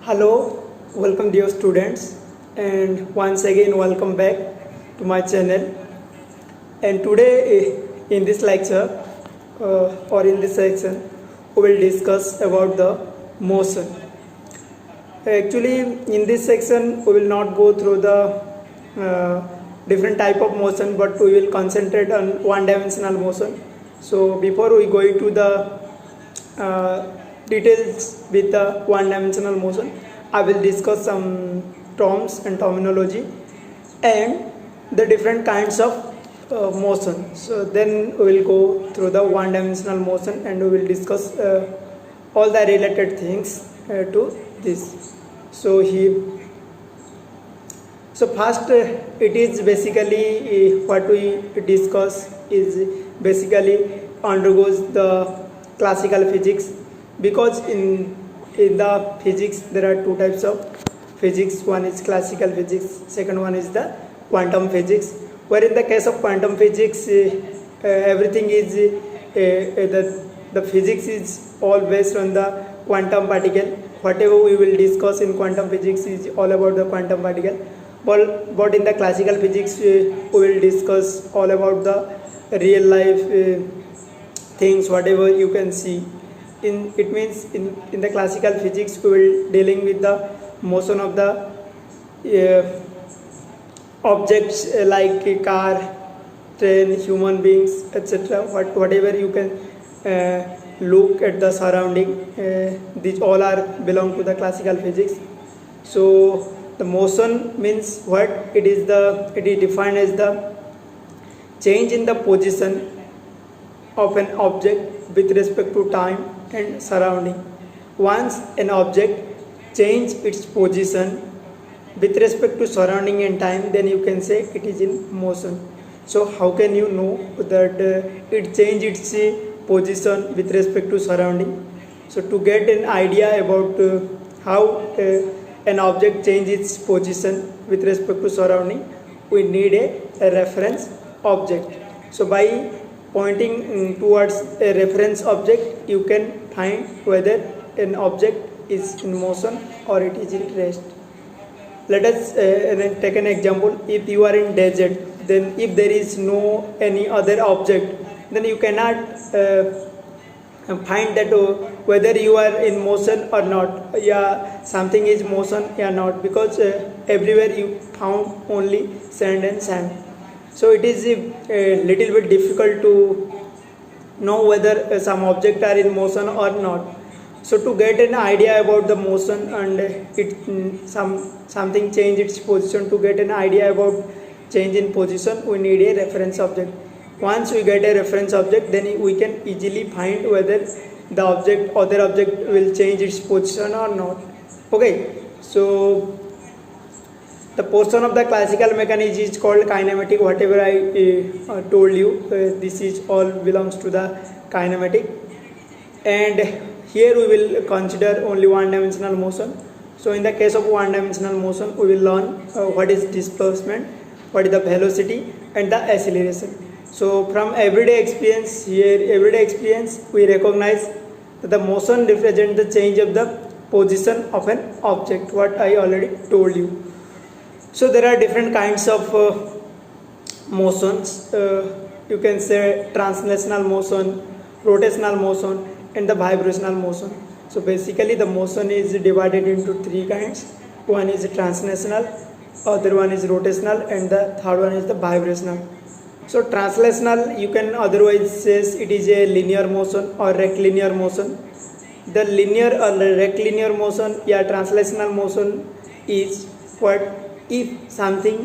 Hello, welcome dear students, and once again welcome back to my channel. And today in this lecture or in this section, we will discuss about the motion. Actually, in this section, we will not go through the different type of motion, but we will concentrate on one-dimensional motion. So before we go into the details with the one-dimensional motion, I will discuss some terms and terminology and the different kinds of motion. So then we will go through the one-dimensional motion and we will discuss all the related things to this. So first it is basically what we discuss is basically undergoes the classical physics, because in the physics there are two types of physics. One is classical physics, second one is the quantum physics, where in the case of quantum physics everything is the physics is all based on the quantum particle. Whatever we will discuss in quantum physics is all about the quantum particle, but in the classical physics we will discuss all about the real life things, whatever you can see. It means in the classical physics we will dealing with the motion of the objects like a car, train, human beings, etc. Whatever you can look at the surrounding, these all are belong to the classical physics. So the motion means what? It is defined as the change in the position of an object with respect to time and surrounding. Once an object change its position with respect to surrounding and time, then you can say it is in motion. So how can you know that it change its position with respect to surrounding? So to get an idea about how an object change its position with respect to surrounding, we need a reference object. So by pointing towards a reference object, you can find whether an object is in motion or it is in rest. Let us take an example. If you are in desert, then if there is no any other object, then you cannot find that whether you are in motion or not. Yeah, something is motion, yeah, not, because everywhere you found only sand and sand. So it is a little bit difficult to know whether some object are in motion or not. So to get an idea about the motion and something change its position, to get an idea about change in position, we need a reference object. Once we get a reference object, then we can easily find whether the other object will change its position or not. Okay, so the portion of the classical mechanics is called kinematic. Whatever I told you, this is all belongs to the kinematic. And here we will consider only one-dimensional motion. So in the case of one-dimensional motion, we will learn what is displacement, what is the velocity, and the acceleration. So from everyday experience, we recognize that the motion represents the change of the position of an object, what I already told you. So there are different kinds of motions. You can say translational motion, rotational motion, and the vibrational motion. So basically the motion is divided into three kinds. One is translational, other one is rotational, and the third one is the vibrational. So translational, you can otherwise say it is a linear motion or rectilinear motion. The linear or rectilinear motion, yeah, translational motion is what? If something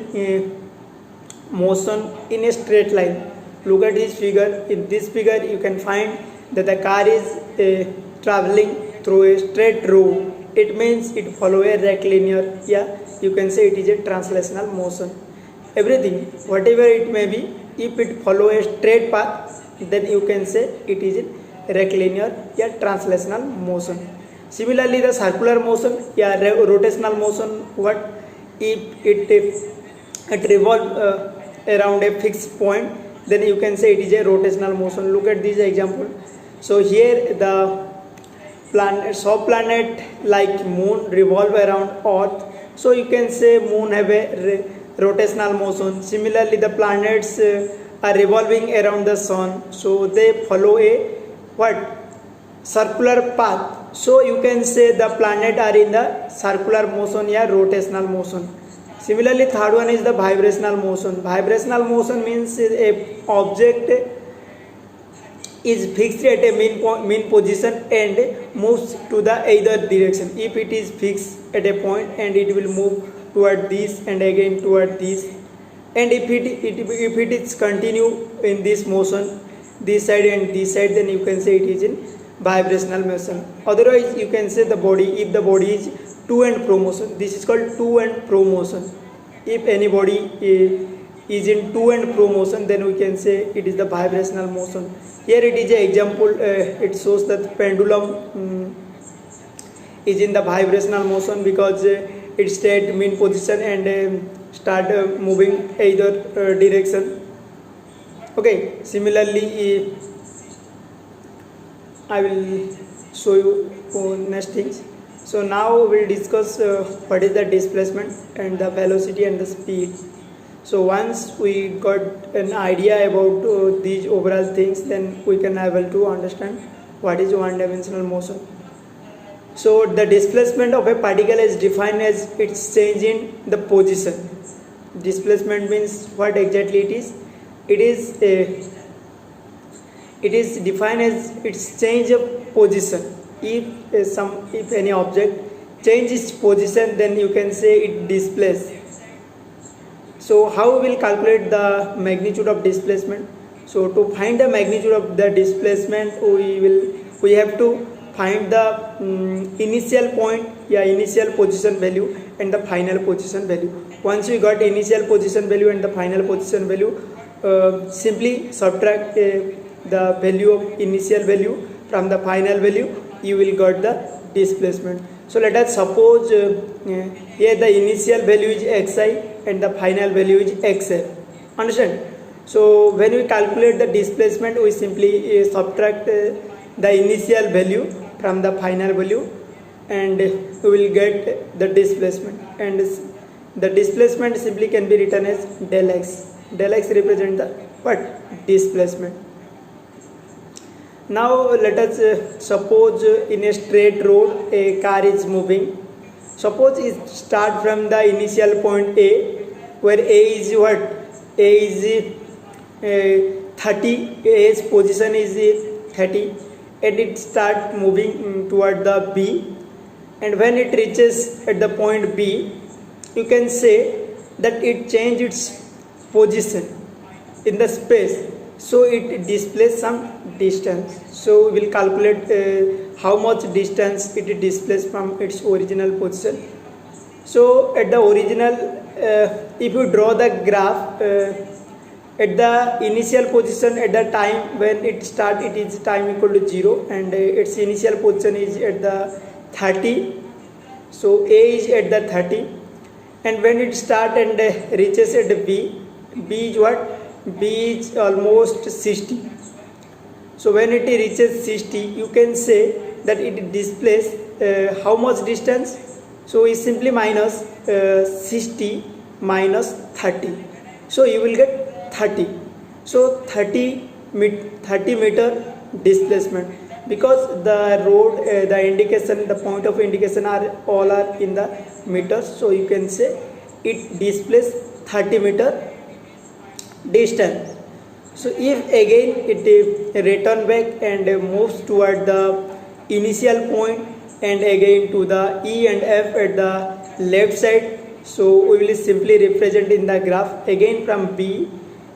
motion in a straight line. Look at this figure. In this figure you can find that the car is traveling through a straight road. It means it follow a rectilinear, yeah, you can say it is a translational motion. Everything, whatever it may be, if it follow a straight path, then you can say it is a rectilinear, yeah, translational motion. Similarly the circular motion, yeah, rotational motion, what? If it revolves around a fixed point, then you can say it is a rotational motion. Look at this example. So here the soft planet like moon revolve around earth, so you can say moon have a rotational motion. Similarly, the planets are revolving around the sun, so they follow a what circular path. So you can say the planet are in the circular motion या rotational motion. Similarly, third one is the vibrational motion. Vibrational motion means a object is fixed at a mean position and moves to the either direction. If it is fixed at a point and it will move toward this and again toward this, and if it is continue in this motion, this side and this side, then you can say it is in vibrational motion. Otherwise, you can say the body, if the body is to and fro motion, this is called to and fro motion. If any body is in to and fro motion, then we can say it is the vibrational motion. Here it is an example, it shows that pendulum is in the vibrational motion because it stayed at mean position and start moving either direction. Okay, similarly I will show you next things. So now we will discuss what is the displacement and the velocity and the speed. So once we got an idea about these overall things, then we can able to understand what is one dimensional motion. So the displacement of a particle is defined as its change in the position. Displacement means what exactly it is. It is defined as its change of position. If any object changes its position, then you can say it displaces. So how we will calculate the magnitude of displacement? So to find the magnitude of the displacement, we have to find the initial point, initial position value and the final position value. Once we got initial position value and the final position value, simply subtract the value of initial value from the final value, you will got the displacement. So let us suppose here the initial value is xi and the final value is xl. Understand? So when we calculate the displacement, we simply subtract the initial value from the final value and we will get the displacement, and the displacement simply can be written as del x. Del x represents the what? Displacement. Now let us suppose in a straight road a car is moving. Suppose it start from the initial point A, where A is what? A is 30, A's position is 30, and it start moving toward the B, and when it reaches at the point B, you can say that it changed its position in the space, so it displays some distance. So we will calculate how much distance it displays from its original position. So at the original, if you draw the graph, at the initial position at the time when it start, it is time equal to 0 and its initial position is at the 30. So A is at the 30, and when it start and reaches at B, B is what? B is almost 60. So when it reaches 60, you can say that it displays how much distance? So we simply minus 60 minus 30. So you will get 30. So 30 meter displacement, because the road, the indication, the point of indication all are in the meters. So you can say it displays 30 meter distance. So if again it return back and moves toward the initial point and again to the E and F at the left side, so we will simply represent in the graph. Again from B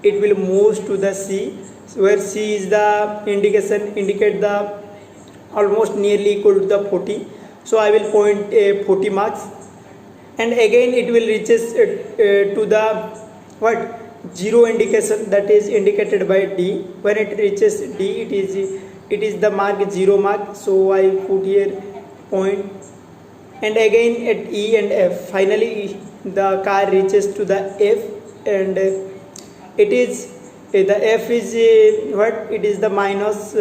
it will move to the C, where C is the indication, indicate the almost nearly equal to the 40. So I will point 40 marks, and again it will reaches to the what? 0 indication, that is indicated by D. When it reaches D, it is the mark 0 mark. So I put here point, and again at E and F. Finally the car reaches to the F, and it is the F is what? It is the minus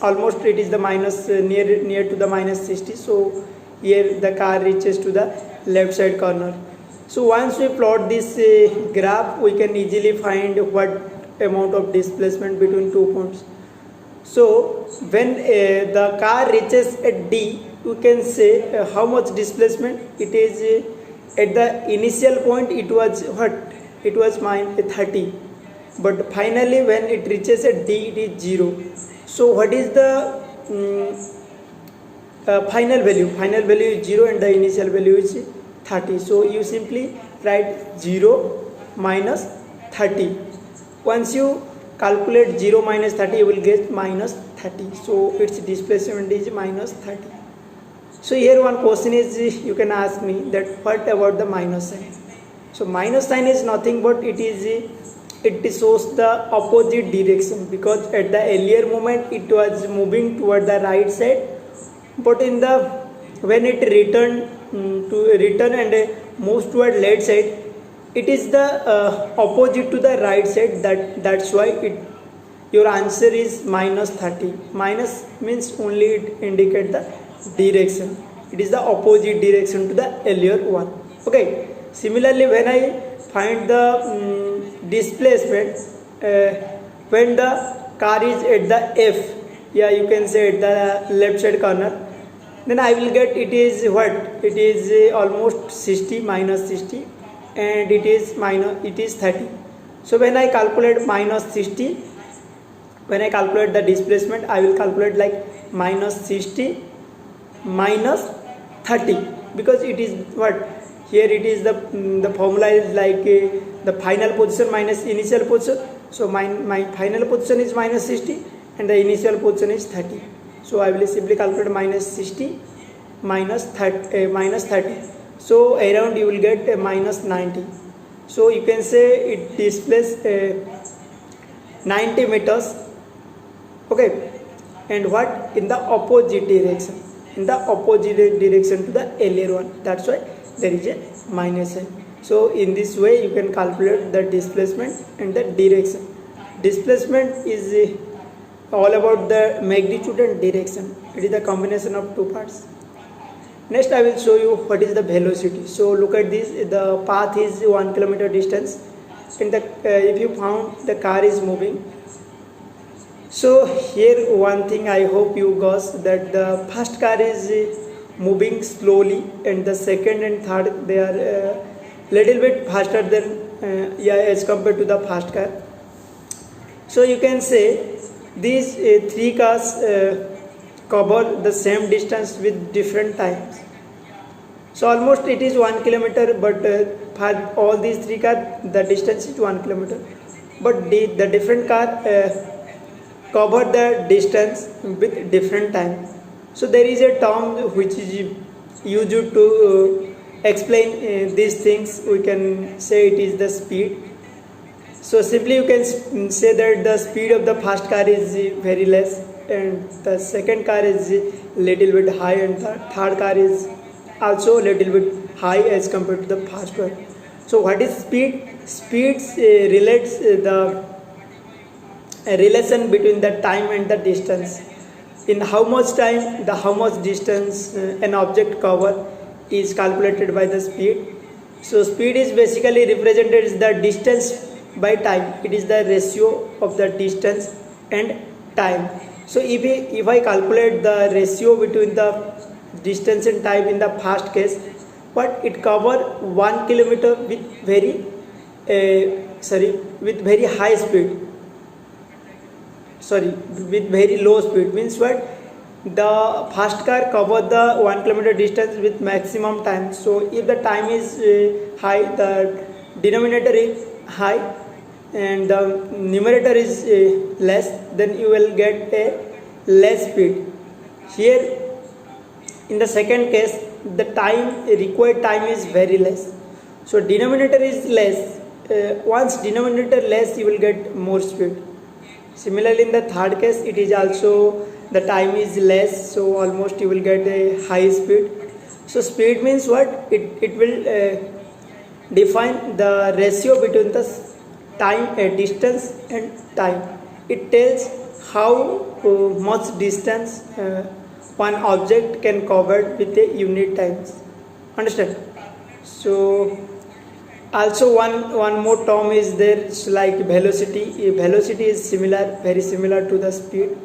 almost it is the minus near to the minus 60. So here the car reaches to the left side corner. So once we plot this graph, we can easily find what amount of displacement between 2 points. So when the car reaches at D, you can say how much displacement it is. At the initial point it was what? It was minus 30, but finally when it reaches at D, it is 0. So what is the final value? Final value is 0 and the initial value is 30. So you simply write 0 minus 30. Once you calculate 0 minus 30, you will get minus 30. So its displacement is minus 30. So here one question is, you can ask me that what about the minus sign? So minus sign is nothing but it shows the opposite direction, because at the earlier moment it was moving toward the right side, but when it return and moves toward left side, it is the opposite to the right side. That's why your answer is minus 30. Minus means only it indicates the direction. It is the opposite direction to the earlier one. Okay. Similarly, when I find the displacement when the car is at the F, yeah, you can say at the left side corner, then I will get it is what? It is almost 60 minus 60, and it is 30. So when I calculate minus 60, when I calculate the displacement, I will calculate like minus 60 minus 30, because it is what? Here it is the formula is like the final position minus initial position. So my final position is minus 60 and the initial position is 30. So I will simply calculate minus 60 minus 30. So around you will get minus 90. So you can say it displays 90 meters. Okay, and what? In the opposite direction. In the opposite direction to the earlier one. That's why there is a minus sign. So in this way you can calculate the displacement and the direction. Displacement is all about the magnitude and direction. It is the combination of two parts. Next I will show you what is the velocity. So look at this, the path is 1 kilometer distance, and if you found the car is moving. So here one thing I hope you guys, that the first car is moving slowly and the second and third, they are little bit faster than as compared to the fast car. So you can say these three cars cover the same distance with different times. So almost it is 1 kilometer, but for all these three cars the distance is 1 kilometer, but the different car cover the distance with different time. So there is a term which is used to explain these things. We can say it is the speed. So simply you can say that the speed of the first car is very less, and the second car is little bit high, and the third car is also little bit high as compared to the first one. So what is speed? Speed relates the relation between the time and the distance. In how much time, how much distance an object cover is calculated by the speed. So speed is basically represented as the distance by time. It is the ratio of the distance and time. So if I calculate the ratio between the distance and time in the first case, what it cover 1 kilometer with very high speed. With very low speed, means what? The fast car cover the 1 kilometer distance with maximum time. So if the time is high, the denominator is high and the numerator is less, then you will get a less speed. Here in the second case, the required time is very less. So denominator is less. Once denominator less, you will get more speed. Similarly, in the third case, it is also the time is less, so almost you will get a high speed. So speed means what? It will define the ratio between the time, distance and time. It tells how much distance one object can cover with a unit times. Understand? So also one more term is there, it's like velocity. Velocity is similar, very similar to the speed.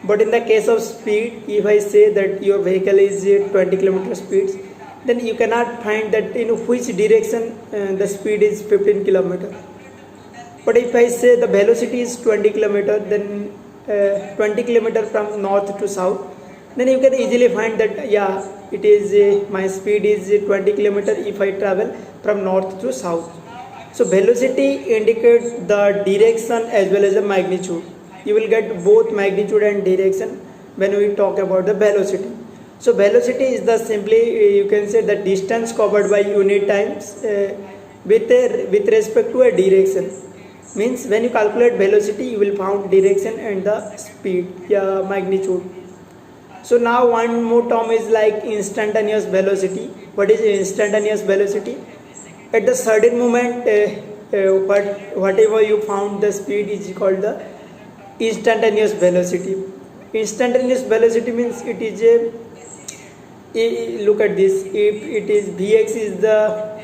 But in the case of speed, if I say that your vehicle is 20 km speeds, then you cannot find that in which direction the speed is 15 km. But if I say the velocity is 20 km, then 20 km from north to south, then you can easily find that yeah, it is my speed is 20 km if I travel from north to south. So velocity indicates the direction as well as the magnitude. You will get both magnitude and direction when we talk about the velocity. So velocity is the simply you can say the distance covered by unit times with respect to a direction. Means when you calculate velocity, you will find direction and the speed, magnitude. So now one more term is like instantaneous velocity. What is instantaneous velocity? At the certain moment, whatever you found the speed is called the instantaneous velocity. Instantaneous velocity means it is look at this. If it is Vx is the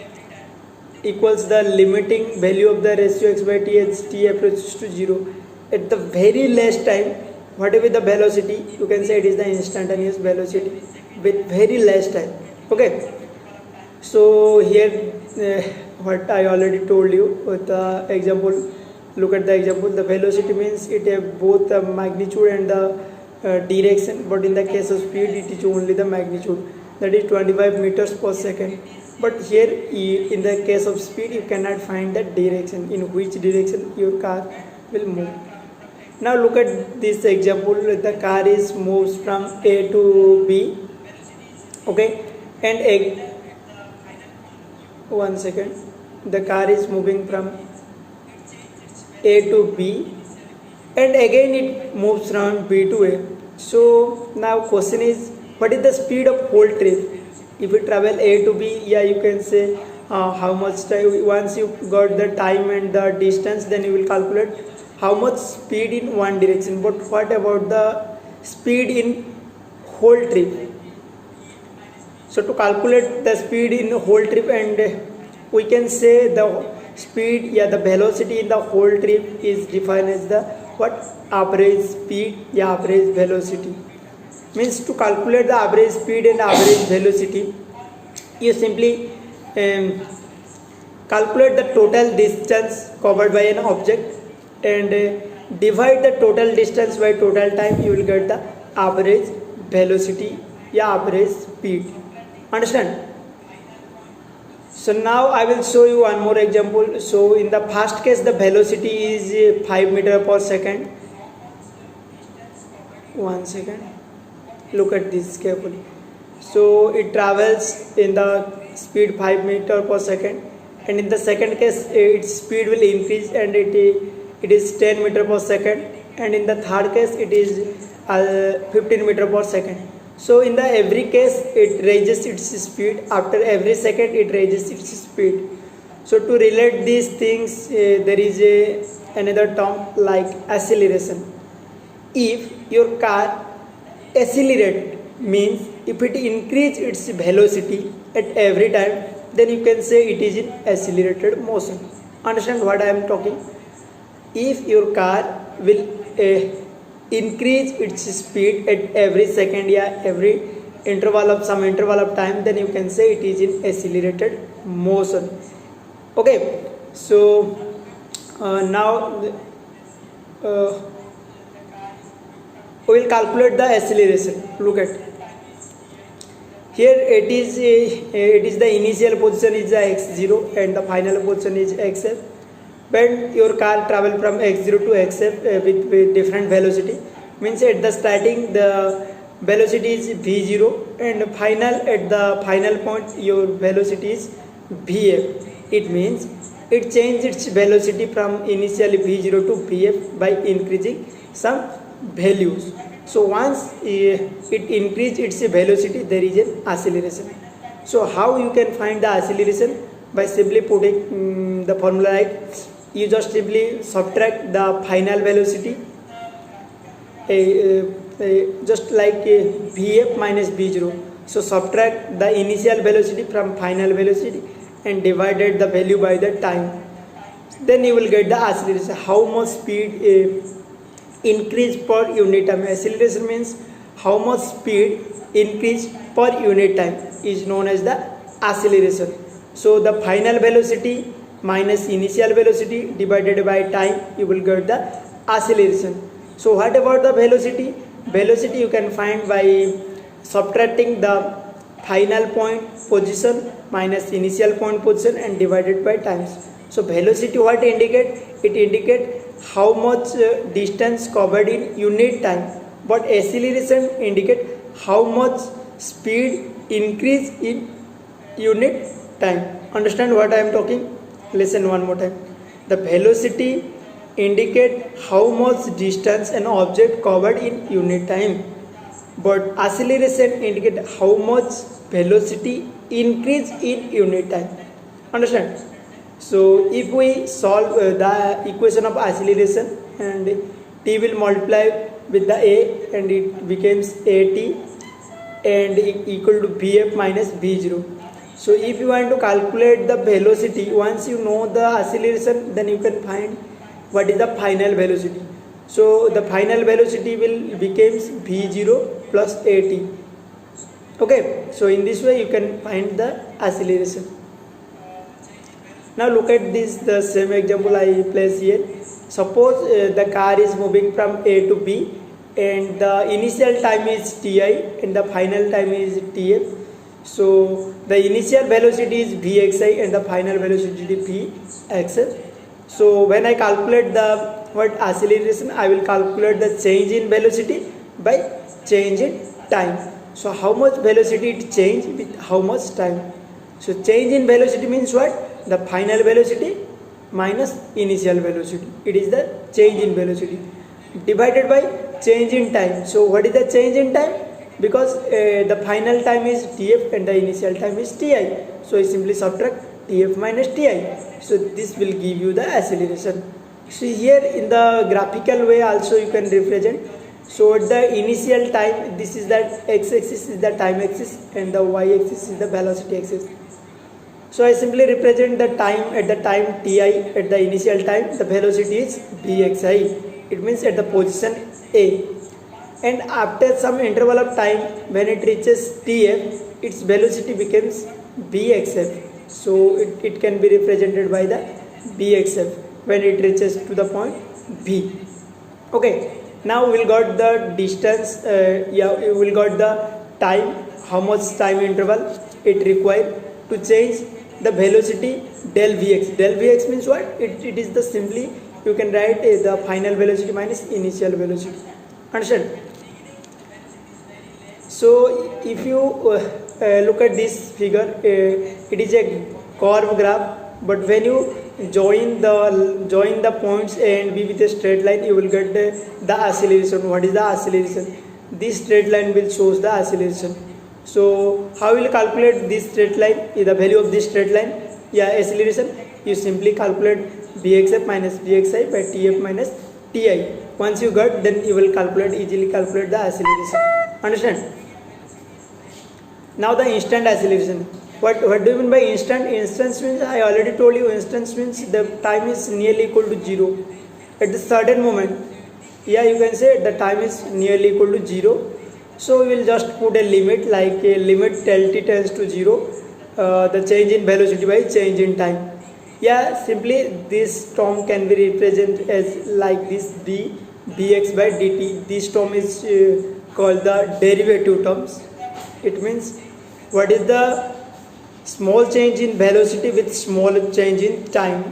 equals the limiting value of the ratio x by t as t approaches to 0, at the very last time, whatever the velocity, you can say it is the instantaneous velocity with very last time. Okay, so here what I already told you with the example, look at the example. The velocity means it have both the magnitude and the direction, but in the case of speed it is only the magnitude, that is 25 meters per second. But here in the case of speed you cannot find that direction, in which direction your car will move. Now look at this example. The car is moves from A to B, okay, and one second, the car is moving from A to B and again it moves from B to A. So now question is, what is the speed of whole trip? If you travel A to B, you can say how much time. Once you got the time and the distance, then you will calculate how much speed in one direction. But what about the speed in whole trip? So to calculate the speed in whole trip, and we can say the speed, the velocity in the whole trip is defined as the average speed, average velocity. Means to calculate the average speed and average velocity, you simply calculate the total distance covered by an object and divide the total distance by total time. You will get the average velocity, average speed. Understand? So now I will show you one more example. So in the first case, the velocity is 5 meter per second. 1 second. Look at this carefully. So it travels in the speed 5 meter per second, and in the second case its speed will increase and it is 10 meter per second, and in the third case it is 15 meter per second. So in the every case it raises its speed. After every second it raises its speed. So to relate these things, there is another term like acceleration. If your car accelerate, means if it increase its velocity at every time, then you can say it is in accelerated motion. Understand what I am talking? If your car will increase its speed at every second, every interval of time, then you can say it is in accelerated motion. Okay, so now we will calculate the acceleration. Look at here, it is the initial position is the x0 and the final position is xf. When your car travel from x0 to xf with different velocity, means at the starting the velocity is v0 and at the final point your velocity is vf. It means it changes its velocity from initially v0 to vf by increasing some values. So once it increases its velocity, there is an acceleration. So how you can find the acceleration? By simply putting the formula like, you just simply subtract the final velocity just like Vf minus V0. So subtract the initial velocity from final velocity and divided the value by the time. Then you will get the acceleration. How much speed increase per unit time. Acceleration means how much speed increase per unit time is known as the acceleration. So the final velocity minus initial velocity divided by time, you will get the acceleration. So what about the velocity? Velocity you can find by subtracting the final point position minus initial point position and divided by times. So velocity what indicate? It indicate how much distance covered in unit time, but acceleration indicate how much speed increase in unit time. Understand what I am talking? Listen one more time. The velocity indicate how much distance an object covered in unit time, but acceleration indicate how much velocity increase in unit time. Understand? So if we solve the equation of acceleration, and t will multiply with the a and it becomes at and equal to Vf minus V0. So if you want to calculate the velocity, once you know the acceleration, then you can find what is the final velocity. So the final velocity will becomes V0 plus at. Okay, so in this way you can find the acceleration. Now look at this, the same example I place here. Suppose the car is moving from A to B and the initial time is Ti and the final time is Tf. So the initial velocity is Vxi and the final velocity is Vxf. So when I calculate the acceleration, I will calculate the change in velocity by change in time. So how much velocity it change with how much time? So change in velocity means what? The final velocity minus initial velocity. It is the change in velocity divided by change in time. So what is the change in time? Because the final time is Tf and the initial time is Ti. So I simply subtract Tf minus Ti. So this will give you the acceleration. So here in the graphical way also you can represent. So at the initial time, this is that x-axis is the time axis and the y-axis is the velocity axis. So I simply represent the time at the time Ti at the initial time, the velocity is Vxi. It means at the position A. And after some interval of time, when it reaches Tf, its velocity becomes Vxf. So it can be represented by the Vxf when it reaches to the point V. Okay, now we will got the distance, we will got the time, how much time interval it required to change the velocity del Vx. Del Vx means what? It is the simply you can write the final velocity minus initial velocity. Understand? So if you look at this figure, it is a curve graph, but when you join the points A and B with a straight line, you will get the acceleration. What is the acceleration? This straight line will shows the acceleration. So how will you calculate this straight line? The value of this straight line, acceleration, you simply calculate Vxf minus Vxi by Tf minus Ti. Once you got, then you will easily calculate the acceleration. Understand? Now the instant acceleration. What do you mean by instant? Instant means, I already told you, instant means the time is nearly equal to 0. At the certain moment, you can say the time is nearly equal to 0. So we will just put a limit, like a limit till t tends to 0, the change in velocity by change in time. Simply this term can be represented as like this dx by dt. This term is called the derivative terms. It means what is the small change in velocity with small change in time.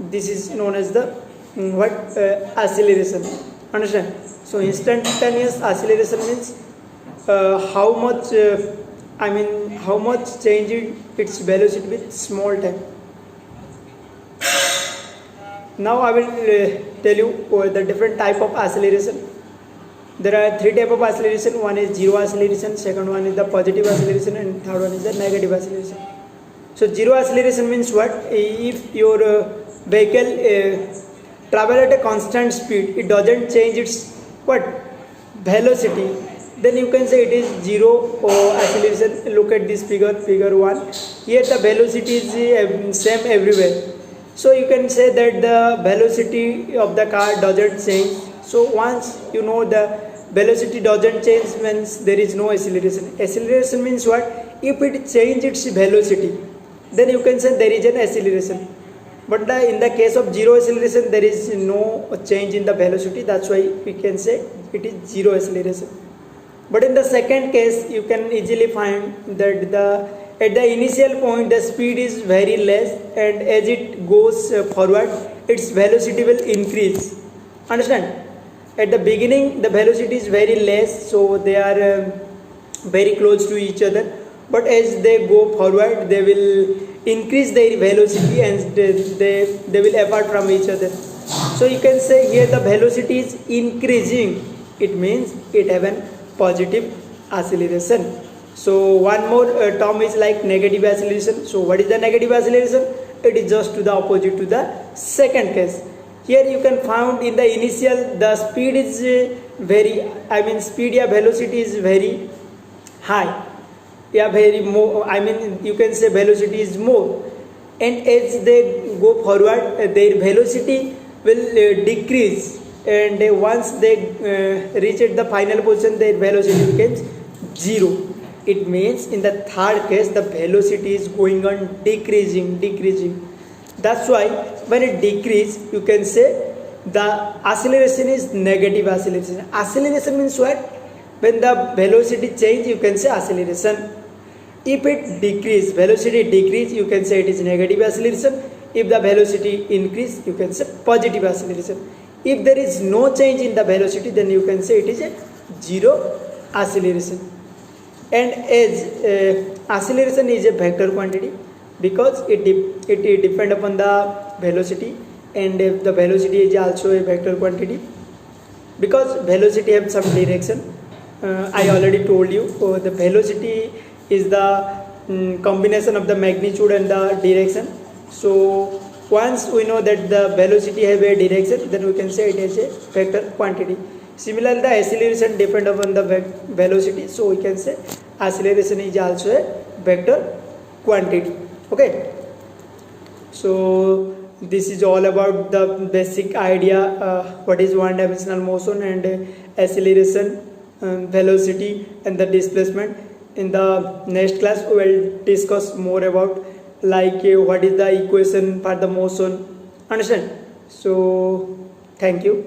This is known as the acceleration. Understand? So instantaneous acceleration means how much change in its velocity with small time. Now I will tell you the different type of acceleration. There are three type of acceleration. One is zero acceleration, second one is the positive acceleration, and third one is the negative acceleration. So zero acceleration means what? If your vehicle travel at a constant speed, it doesn't change its velocity, then you can say it is zero acceleration. Look at this figure 1. Here the velocity is same everywhere, so you can say that the velocity of the car doesn't change. So once you know the velocity doesn't change, means there is no acceleration. Acceleration means what? If it change its velocity, then you can say there is an acceleration. But in the case of zero acceleration, there is no change in the velocity. That's why we can say it is zero acceleration. But in the second case, you can easily find that at the initial point the speed is very less, and as it goes forward, its velocity will increase. Understand? At the beginning the velocity is very less, so they are very close to each other. But as they go forward, they will increase their velocity and they will apart from each other. So you can say here the velocity is increasing. It means it have a positive acceleration. So one more term is like negative acceleration. So what is the negative acceleration? It is just to the opposite to the second case. Here you can find in the initial the speed is speed या velocity is very high, very more, you can say velocity is more, and as they go forward their velocity will decrease, and once they reach at the final position their velocity becomes zero. It means in the third case the velocity is going on decreasing. That's why when it decrease, you can say the acceleration is negative acceleration. Acceleration means what? When the velocity change, you can say acceleration. If it decrease, velocity decrease, you can say it is negative acceleration. If the velocity increase, you can say positive acceleration. If there is no change in the velocity, then you can say it is a zero acceleration. And as acceleration is a vector quantity, because it depend upon the velocity, and if the velocity is also a vector quantity, because velocity have some direction. I already told you, the velocity is the combination of the magnitude and the direction. So once we know that the velocity have a direction, then we can say it is a vector quantity. Similarly, the acceleration depend upon the velocity, so we can say acceleration is also a vector quantity. Okay, so this is all about the basic idea what is one dimensional motion and acceleration, velocity and the displacement. In the next class we will discuss more about like what is the equation for the motion. Understand? So thank you.